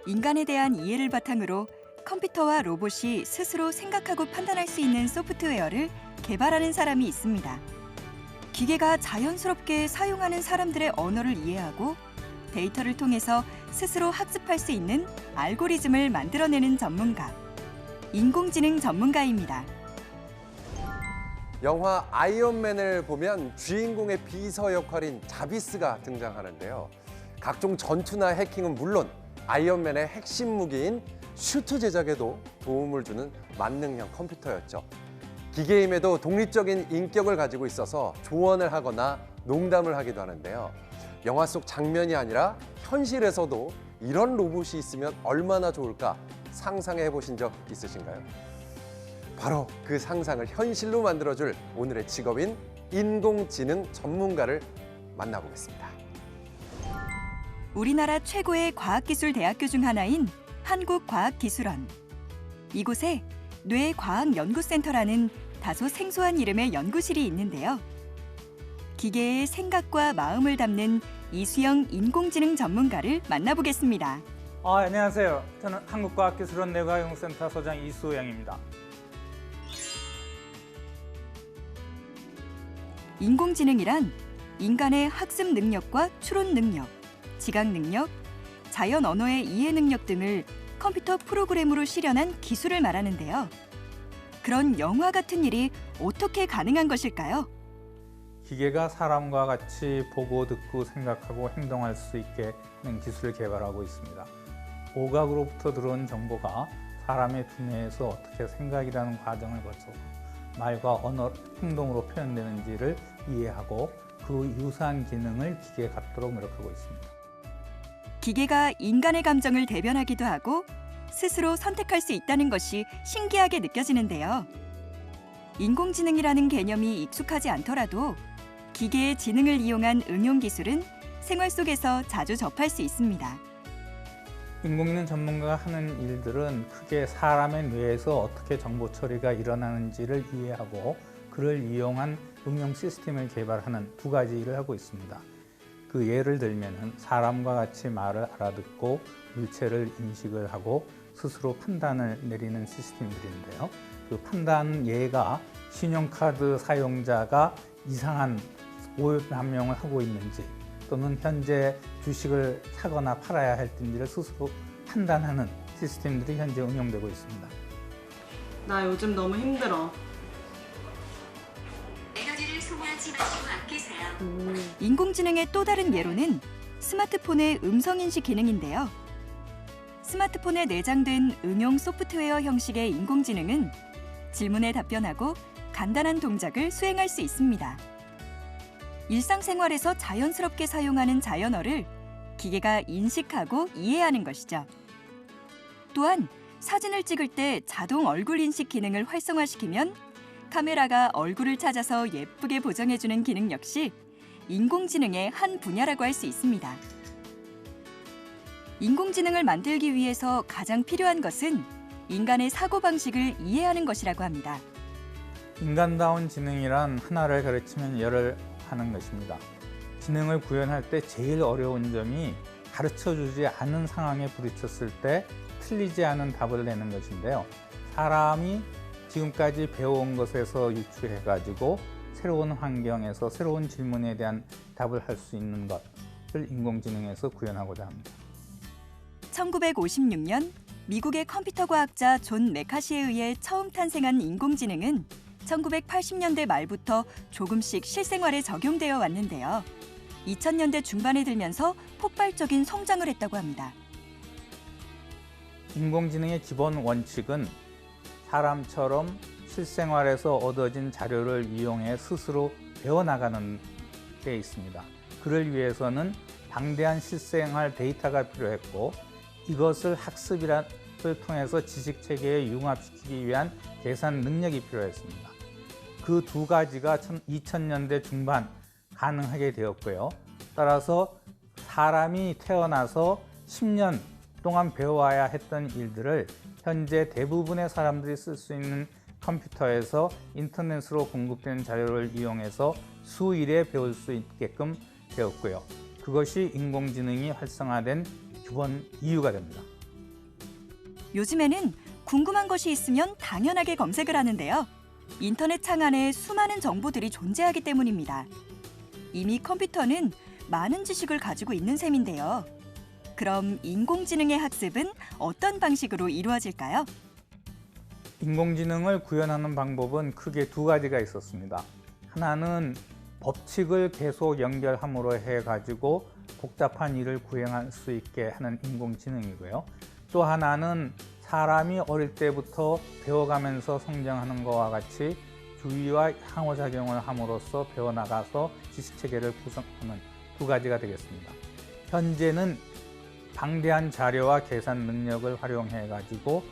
인간에 대한 이해를 바탕으로 컴퓨터와 로봇이 스스로 생각하고 판단할 수 있는 소프트웨어를 개발하는 사람이 있습니다. 기계가 자연스럽게 사용하는 사람들의 언어를 이해하고 데이터를 통해서 스스로 학습할 수 있는 알고리즘을 만들어내는 전문가, 인공지능 전문가입니다. 영화 아이언맨을 보면 주인공의 비서 역할인 자비스가 등장하는데요. 각종 전투나 해킹은 물론 아이언맨의 핵심 무기인 슈트 제작에도 도움을 주는 만능형 컴퓨터였죠. 기계임에도 독립적인 인격을 가지고 있어서 조언을 하거나 농담을 하기도 하는데요. 영화 속 장면이 아니라 현실에서도 이런 로봇이 있으면 얼마나 좋을까 상상해 보신 적 있으신가요? 바로 그 상상을 현실로 만들어줄 오늘의 직업인 인공지능 전문가를 만나보겠습니다. 우리나라 최고의 과학기술대학교 중 하나인 한국과학기술원. 이곳에 뇌과학연구센터라는 다소 생소한 이름의 연구실이 있는데요. 기계의 생각과 마음을 담는 이수영 인공지능 전문가를 만나보겠습니다. 안녕하세요. 저는 한국과학기술원 뇌과학연구센터 소장 이수영입니다. 인공지능이란 인간의 학습 능력과 추론 능력, 지각 능력, 자연 언어의 이해 능력 등을 컴퓨터 프로그램으로 실현한 기술을 말하는데요. 그런 영화 같은 일이 어떻게 가능한 것일까요? 기계가 사람과 같이 보고 듣고 생각하고 행동할 수 있게 하는 기술을 개발하고 있습니다. 오각으로부터 들어온 정보가 사람의 두뇌에서 어떻게 생각이라는 과정을 거쳐 말과 언어, 행동으로 표현되는지를 이해하고 그 유사한 기능을 기계에 갖도록 노력하고 있습니다. 기계가 인간의 감정을 대변하기도 하고 스스로 선택할 수 있다는 것이 신기하게 느껴지는데요. 인공지능이라는 개념이 익숙하지 않더라도 기계의 지능을 이용한 응용 기술은 생활 속에서 자주 접할 수 있습니다. 인공지능 전문가가 하는 일들은 크게 사람의 뇌에서 어떻게 정보 처리가 일어나는지를 이해하고 그를 이용한 응용 시스템을 개발하는 두 가지 일을 하고 있습니다. 그 예를 들면 사람과 같이 말을 알아듣고 물체를 인식을 하고 스스로 판단을 내리는 시스템들인데요. 그 판단 예가 신용카드 사용자가 이상한 오해 남용을 하고 있는지 또는 현재 주식을 사거나 팔아야 할 때인지를 스스로 판단하는 시스템들이 현재 응용되고 있습니다. 나 요즘 너무 힘들어. 에너지를 소모하지 마시고 아끼세요. 인공지능의 또 다른 예로는 스마트폰의 음성인식 기능인데요. 스마트폰에 내장된 응용 소프트웨어 형식의 인공지능은 질문에 답변하고 간단한 동작을 수행할 수 있습니다. 일상생활에서 자연스럽게 사용하는 자연어를 기계가 인식하고 이해하는 것이죠. 또한 사진을 찍을 때 자동 얼굴 인식 기능을 활성화시키면 카메라가 얼굴을 찾아서 예쁘게 보정해주는 기능 역시 인공지능의 한 분야라고 할 수 있습니다. 인공지능을 만들기 위해서 가장 필요한 것은 인간의 사고방식을 이해하는 것이라고 합니다. 인간다운 지능이란 하나를 가르치면 열을 하는 것입니다. 지능을 구현할 때 제일 어려운 점이 가르쳐주지 않은 상황에 부딪혔을 때 틀리지 않은 답을 내는 것인데요. 사람이 지금까지 배워온 것에서 유추해가지고 새로운 환경에서 새로운 질문에 대한 답을 할 수 있는 것을 인공지능에서 구현하고자 합니다. 1956년 미국의 컴퓨터 과학자 존 메카시에 의해 처음 탄생한 인공지능은 1980년대 말부터 조금씩 실생활에 적용되어 왔는데요. 2000년대 중반에 들면서 폭발적인 성장을 했다고 합니다. 인공지능의 기본 원칙은 사람처럼 실생활에서 얻어진 자료를 이용해 스스로 배워나가는 데 있습니다. 그를 위해서는 방대한 실생활 데이터가 필요했고 이것을 학습을 통해서 지식체계에 융합시키기 위한 계산 능력이 필요했습니다. 그 두 가지가 2000년대 중반 가능하게 되었고요. 따라서 사람이 태어나서 10년 동안 배워야 했던 일들을 현재 대부분의 사람들이 쓸 수 있는 컴퓨터에서 인터넷으로 공급되는 자료를 이용해서 수일에 배울 수 있게끔 되었고요. 그것이 인공지능이 활성화된 기본 이유가 됩니다. 요즘에는 궁금한 것이 있으면 당연하게 검색을 하는데요. 인터넷 창 안에 수많은 정보들이 존재하기 때문입니다. 이미 컴퓨터는 많은 지식을 가지고 있는 셈인데요. 그럼 인공지능의 학습은 어떤 방식으로 이루어질까요? 인공지능을 구현하는 방법은 크게 두 가지가 있었습니다. 하나는 법칙을 계속 연결함으로 해가지고 복잡한 일을 구현할 수 있게 하는 인공지능이고요. 또 하나는 사람이 어릴 때부터 배워가면서 성장하는 것과 같이 주위와 상호작용을 함으로써 배워나가서 지식체계를 구성하는 두 가지가 되겠습니다. 현재는 방대한 자료와 계산 능력을 활용해가지고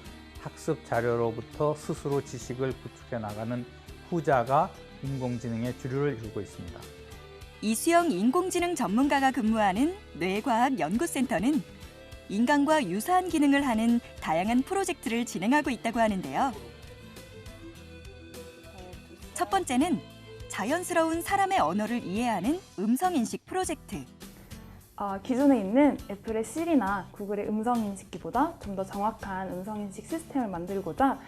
학습 자료로부터 스스로 지식을 구축해 나가는 후자가 인공지능의 주류를 이루고 있습니다. 이수영 인공지능 전문가가 근무하는 뇌과학연구센터는 인간과 유사한 기능을 하는 다양한 프로젝트를 진행하고 있다고 하는데요. 첫 번째는 자연스러운 사람의 언어를 이해하는 음성인식 프로젝트. 기존에 있는 애플의 시리나 구글의 음성인식기보다 좀 더 정확한 음성인식 시스템을 만들고자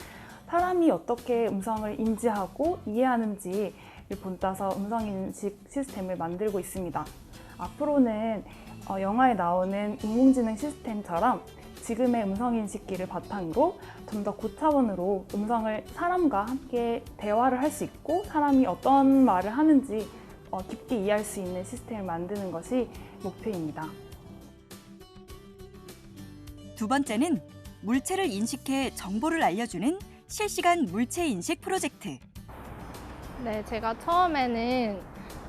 사람이 어떻게 음성을 인지하고 이해하는지를 본따서 음성인식 시스템을 만들고 있습니다. 앞으로는 영화에 나오는 인공지능 시스템처럼 지금의 음성인식기를 바탕으로 좀 더 고차원으로 음성을 사람과 함께 대화를 할 수 있고 사람이 어떤 말을 하는지 깊게 이해할 수 있는 시스템을 만드는 것이 목표입니다. 두 번째는 물체를 인식해 정보를 알려주는 실시간 물체 인식 프로젝트. 네, 제가 처음에는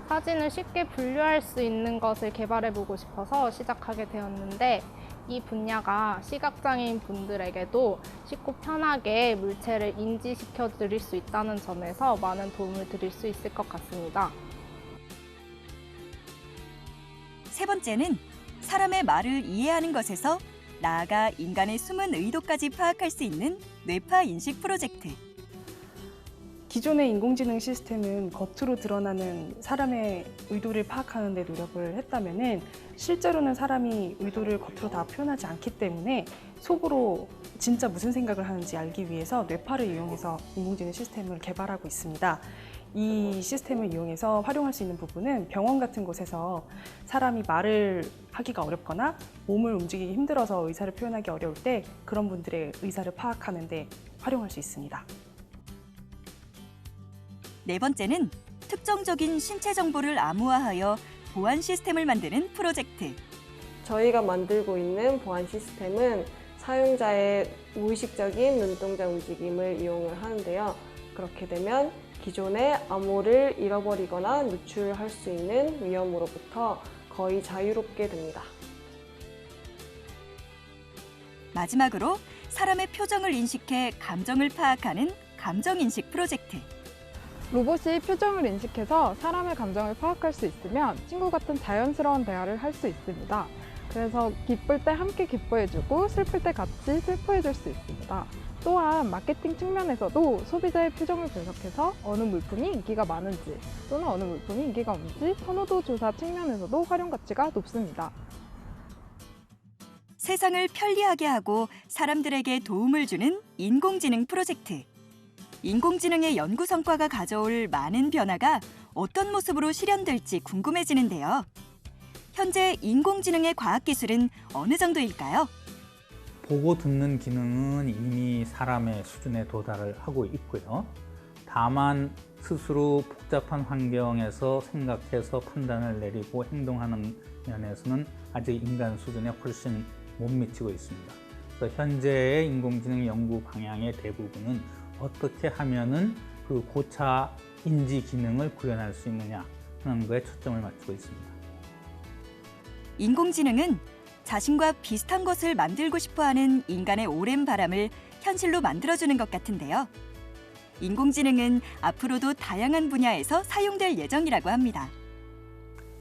사진을 쉽게 분류할 수 있는 것을 개발해보고 싶어서 시작하게 되었는데 이 분야가 시각장애인 분들에게도 쉽고 편하게 물체를 인지시켜 드릴 수 있다는 점에서 많은 도움을 드릴 수 있을 것 같습니다. 세 번째는 사람의 말을 이해하는 것에서 나아가 인간의 숨은 의도까지 파악할 수 있는 뇌파 인식 프로젝트. 기존의 인공지능 시스템은 겉으로 드러나는 사람의 의도를 파악하는 데 노력을 했다면은 실제로는 사람이 의도를 겉으로 다 표현하지 않기 때문에 속으로 진짜 무슨 생각을 하는지 알기 위해서 뇌파를 이용해서 인공지능 시스템을 개발하고 있습니다. 이 시스템을 이용해서 활용할 수 있는 부분은 병원 같은 곳에서 사람이 말을 하기가 어렵거나 몸을 움직이기 힘들어서 의사를 표현하기 어려울 때 그런 분들의 의사를 파악하는 데 활용할 수 있습니다. 네 번째는 특정적인 신체 정보를 암호화하여 보안 시스템을 만드는 프로젝트. 저희가 만들고 있는 보안 시스템은 사용자의 무의식적인 눈동자 움직임을 이용을 하는데요. 그렇게 되면 기존의 암호를 잃어버리거나 누출할 수 있는 위험으로부터 거의 자유롭게 됩니다. 마지막으로 사람의 표정을 인식해 감정을 파악하는 감정인식 프로젝트. 로봇이 표정을 인식해서 사람의 감정을 파악할 수 있으면 친구 같은 자연스러운 대화를 할 수 있습니다. 그래서 기쁠 때 함께 기뻐해주고 슬플 때 같이 슬퍼해줄 수 있습니다. 또한 마케팅 측면에서도 소비자의 표정을 분석해서 어느 물품이 인기가 많은지 또는 어느 물품이 인기가 없는지 선호도 조사 측면에서도 활용 가치가 높습니다. 세상을 편리하게 하고 사람들에게 도움을 주는 인공지능 프로젝트. 인공지능의 연구 성과가 가져올 많은 변화가 어떤 모습으로 실현될지 궁금해지는데요. 현재 인공지능의 과학기술은 어느 정도일까요? 보고 듣는 기능은 이미 사람의 수준에 도달을 하고 있고요. 다만 스스로 복잡한 환경에서 생각해서 판단을 내리고 행동하는 면에서는 아직 인간 수준에 훨씬 못 미치고 있습니다. 그래서 현재의 인공지능 연구 방향의 대부분은 어떻게 하면은 그 고차 인지 기능을 구현할 수 있느냐 하는 거에 초점을 맞추고 있습니다. 인공지능은 자신과 비슷한 것을 만들고 싶어하는 인간의 오랜 바람을 현실로 만들어주는 것 같은데요. 인공지능은 앞으로도 다양한 분야에서 사용될 예정이라고 합니다.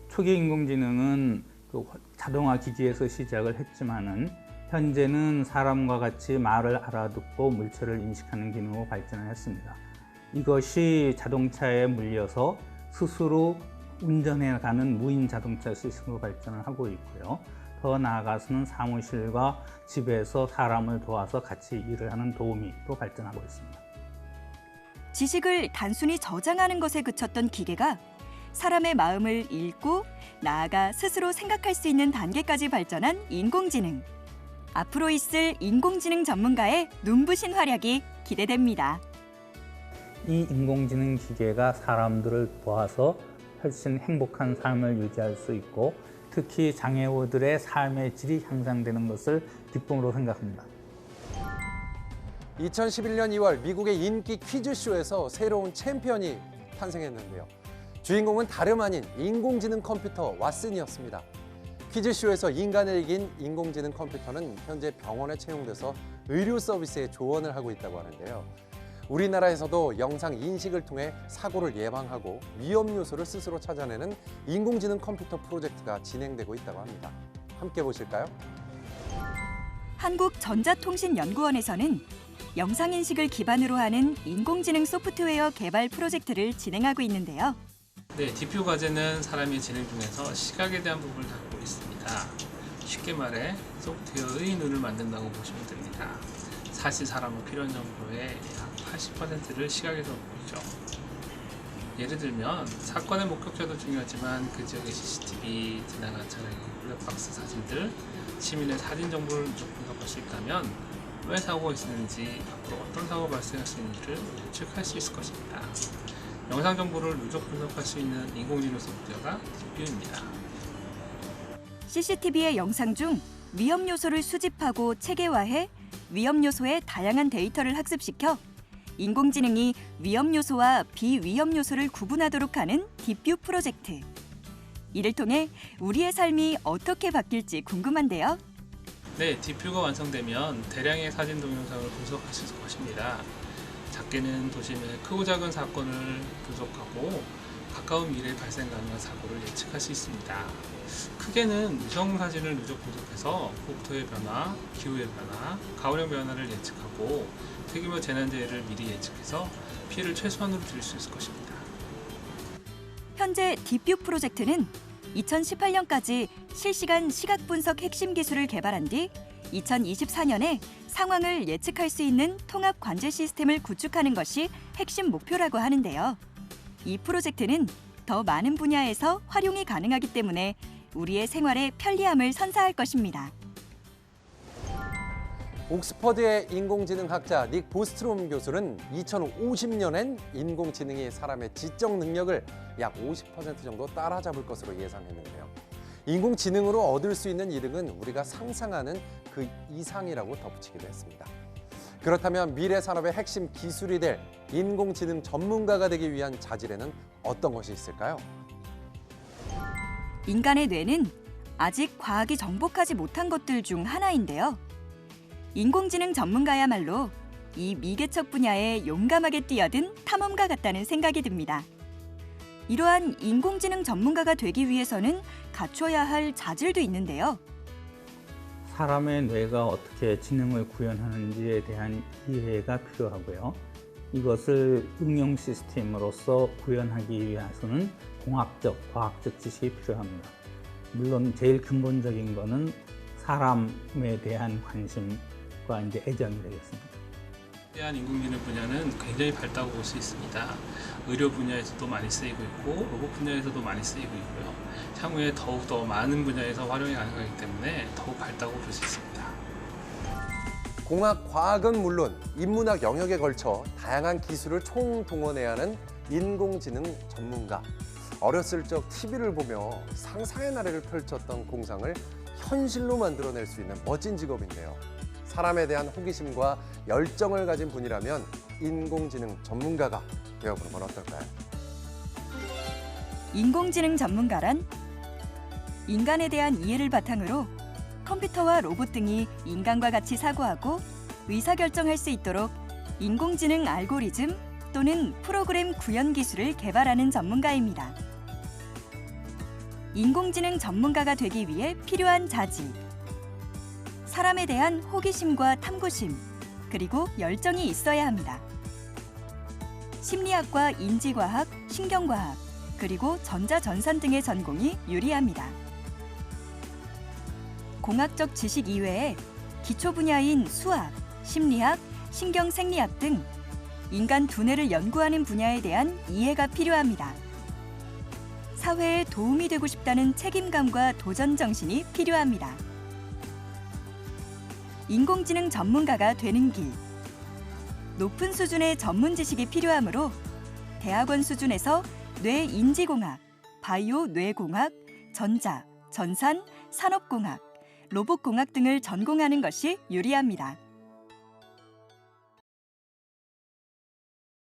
초기 인공지능은 그 자동화 기기에서 시작을 했지만은 현재는 사람과 같이 말을 알아듣고 물체를 인식하는 기능으로 발전을 했습니다. 이것이 자동차에 물려서 스스로 운전해가는 무인 자동차 시스템으로 발전을 하고 있고요. 더 나아가서는 사무실과 집에서 사람을 도와서 같이 일을 하는 도우미로 발전하고 있습니다. 지식을 단순히 저장하는 것에 그쳤던 기계가 사람의 마음을 읽고 나아가 스스로 생각할 수 있는 단계까지 발전한 인공지능. 앞으로 있을 인공지능 전문가의 눈부신 활약이 기대됩니다. 이 인공지능 기계가 사람들을 도와서 훨씬 행복한 삶을 유지할 수 있고 특히 장애우들의 삶의 질이 향상되는 것을 기쁨으로 생각합니다. 2011년 2월 미국의 인기 퀴즈쇼에서 새로운 챔피언이 탄생했는데요. 주인공은 다름 아닌 인공지능 컴퓨터 왓슨이었습니다. 퀴즈쇼에서 인간을 이긴 인공지능 컴퓨터는 현재 병원에 채용돼서 의료 서비스에 조언을 하고 있다고 하는데요. 우리나라에서도 영상 인식을 통해 사고를 예방하고 위험 요소를 스스로 찾아내는 인공지능 컴퓨터 프로젝트가 진행되고 있다고 합니다. 함께 보실까요? 한국전자통신연구원에서는 영상 인식을 기반으로 하는 인공지능 소프트웨어 개발 프로젝트를 진행하고 있는데요. 네, 디퓨 과제는 사람이 진행 중에서 시각에 대한 부분을 다루고 있습니다. 쉽게 말해 소프트웨어의 눈을 만든다고 보시면 됩니다. 사실 사람은 필요한 정보의 약 80%를 시각에서 보죠. 예를 들면 사건의 목격자도 중요하지만 그 지역의 CCTV, 지나간 차량의 블랙박스 사진들, 시민의 사진 정보를 누적 분석할 수 있다면 왜 사고가 있었는지, 앞으로 어떤 사고가 발생할 수 있는지를 예측할 수 있을 것입니다. 영상 정보를 누적 분석할 수 있는 인공지능 소프트웨어가 디퓨입니다. CCTV의 영상 중 위험 요소를 수집하고 체계화해 위험 요소의 다양한 데이터를 학습시켜 인공지능이 위험 요소와 비위험 요소를 구분하도록 하는 디퓨 프로젝트. 이를 통해 우리의 삶이 어떻게 바뀔지 궁금한데요. 네, 디퓨가 완성되면 대량의 사진 동영상을 분석할 수 있을 것입니다. 작게는 도심의 크고 작은 사건을 분석하고 가까운 미래에 발생 가능한 사고를 예측할 수 있습니다. 크게는 위성 사진을 누적 분석해서 국토의 변화, 기후의 변화, 가을의 변화를 예측하고 대규모 재난재해를 미리 예측해서 피해를 최소한으로 줄일 수 있을 것입니다. 현재 디퓨 프로젝트는 2018년까지 실시간 시각 분석 핵심 기술을 개발한 뒤 2024년에 상황을 예측할 수 있는 통합 관제 시스템을 구축하는 것이 핵심 목표라고 하는데요. 이 프로젝트는 더 많은 분야에서 활용이 가능하기 때문에 우리의 생활의 편리함을 선사할 것입니다. 옥스퍼드의 인공지능학자 닉 보스트롬 교수는 2050년엔 인공지능이 사람의 지적 능력을 약 50% 정도 따라잡을 것으로 예상했는데요. 인공지능으로 얻을 수 있는 이득은 우리가 상상하는 그 이상이라고 덧붙이기도 했습니다. 그렇다면 미래 산업의 핵심 기술이 될 인공지능 전문가가 되기 위한 자질에는 어떤 것이 있을까요? 인간의 뇌는 아직 과학이 정복하지 못한 것들 중 하나인데요. 인공지능 전문가야말로 이 미개척 분야에 용감하게 뛰어든 탐험가 같다는 생각이 듭니다. 이러한 인공지능 전문가가 되기 위해서는 갖춰야 할 자질도 있는데요. 사람의 뇌가 어떻게 지능을 구현하는지에 대한 이해가 필요하고요. 이것을 응용 시스템으로서 구현하기 위해서는 공학적, 과학적 지식이 필요합니다. 물론 제일 근본적인 거는 사람에 대한 관심과 이제 애정이 되겠습니다. 대한 인공지능 분야는 굉장히 밝다고 볼 수 있습니다. 의료 분야에서도 많이 쓰이고 있고 로봇 분야에서도 많이 쓰이고 있고요. 향후에 더욱 더 많은 분야에서 활용이 가능하기 때문에 더욱 밝다고 볼 수 있습니다. 공학, 과학은 물론 인문학 영역에 걸쳐 다양한 기술을 총동원해야 하는 인공지능 전문가. 어렸을 적 TV를 보며 상상의 나래를 펼쳤던 공상을 현실로 만들어낼 수 있는 멋진 직업인데요. 사람에 대한 호기심과 열정을 가진 분이라면 인공지능 전문가가 되어보는 건 어떨까요? 인공지능 전문가란 인간에 대한 이해를 바탕으로 컴퓨터와 로봇 등이 인간과 같이 사고하고 의사결정할 수 있도록 인공지능 알고리즘 또는 프로그램 구현 기술을 개발하는 전문가입니다. 인공지능 전문가가 되기 위해 필요한 자질. 사람에 대한 호기심과 탐구심, 그리고 열정이 있어야 합니다. 심리학과 인지과학, 신경과학, 그리고 전자전산 등의 전공이 유리합니다. 공학적 지식 이외에 기초 분야인 수학, 심리학, 신경생리학 등 인간 두뇌를 연구하는 분야에 대한 이해가 필요합니다. 사회에 도움이 되고 싶다는 책임감과 도전 정신이 필요합니다. 인공지능 전문가가 되는 길. 높은 수준의 전문 지식이 필요하므로 대학원 수준에서 뇌인지공학, 바이오 뇌공학, 전자, 전산, 산업공학, 로봇공학 등을 전공하는 것이 유리합니다.